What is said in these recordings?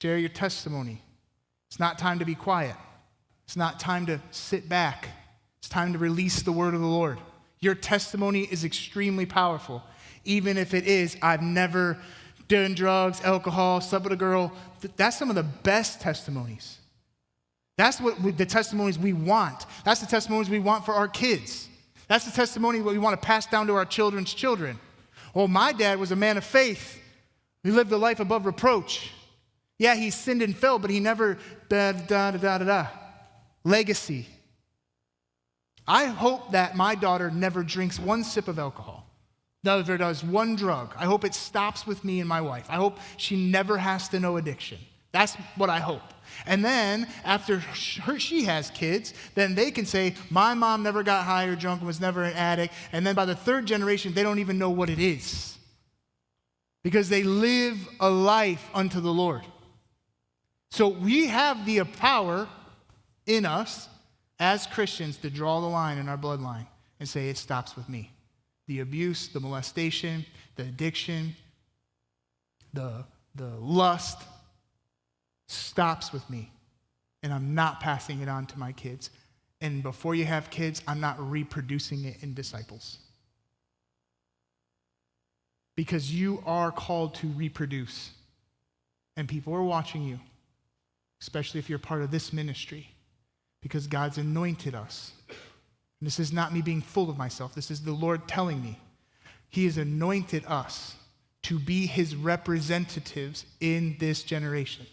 Share your testimony. It's not time to be quiet. It's not time to sit back. It's time to release the word of the Lord. Your testimony is extremely powerful. Even if it is, I've never done drugs, alcohol, slept with a girl. That's some of the best testimonies. That's what the testimonies we want. That's the testimonies we want for our kids. That's the testimony we want to pass down to our children's children. Well, my dad was a man of faith. He lived a life above reproach. Yeah, he sinned and fell, but he never Legacy. I hope that my daughter never drinks one sip of alcohol, never does one drug. I hope it stops with me and my wife. I hope she never has to know addiction. That's what I hope. And then after she has kids, then they can say, my mom never got high or drunk and was never an addict. And then by the third generation, they don't even know what it is because they live a life unto the Lord. So we have the power in us as Christians to draw the line in our bloodline and say it stops with me. The abuse, the molestation, the addiction, the lust stops with me. And I'm not passing it on to my kids. And before you have kids, I'm not reproducing it in disciples. Because you are called to reproduce. And people are watching you, especially if you're part of this ministry. Because God's anointed us. And this is not me being full of myself. This is the Lord telling me. He has anointed us to be his representatives in this generation.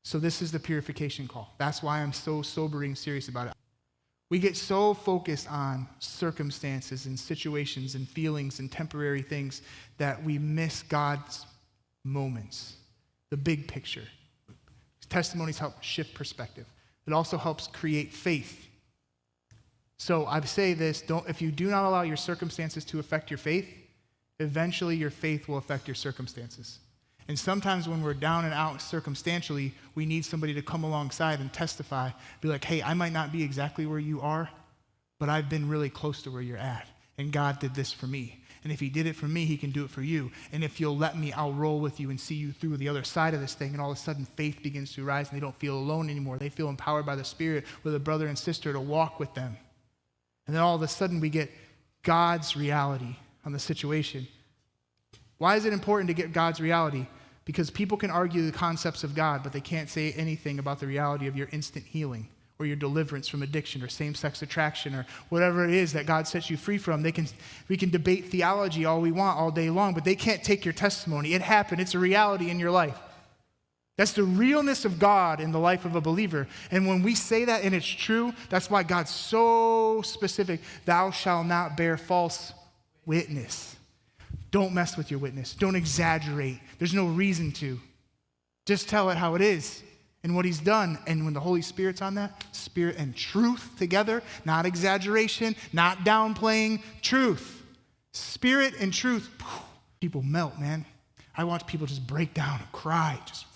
So this is the purification call. That's why I'm so sobering serious about it. We get so focused on circumstances and situations and feelings and temporary things that we miss God's moments, the big picture. Testimonies help shift perspective. It also helps create faith. So I say this, if you do not allow your circumstances to affect your faith, eventually your faith will affect your circumstances. And sometimes when we're down and out circumstantially, we need somebody to come alongside and testify, be like, hey, I might not be exactly where you are, but I've been really close to where you're at. And God did this for me. And if he did it for me, he can do it for you. And if you'll let me, I'll roll with you and see you through the other side of this thing. And all of a sudden, faith begins to rise, and they don't feel alone anymore. They feel empowered by the Spirit with a brother and sister to walk with them. And then all of a sudden, we get God's reality on the situation. Why is it important to get God's reality? Because people can argue the concepts of God, but they can't say anything about the reality of your instant healing or your deliverance from addiction or same-sex attraction or whatever it is that God sets you free from. We can debate theology all we want all day long, but they can't take your testimony. It happened. It's a reality in your life. That's the realness of God in the life of a believer. And when we say that and it's true, that's why God's so specific. Thou shalt not bear false witness. Don't mess with your witness. Don't exaggerate. There's no reason to. Just tell it how it is and what he's done. And when the Holy Spirit's on that, spirit and truth together, not exaggeration, not downplaying, truth. Spirit and truth, people melt, man. I watch people just break down and cry, just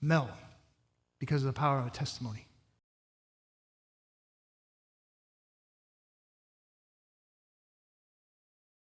melt because of the power of a testimony.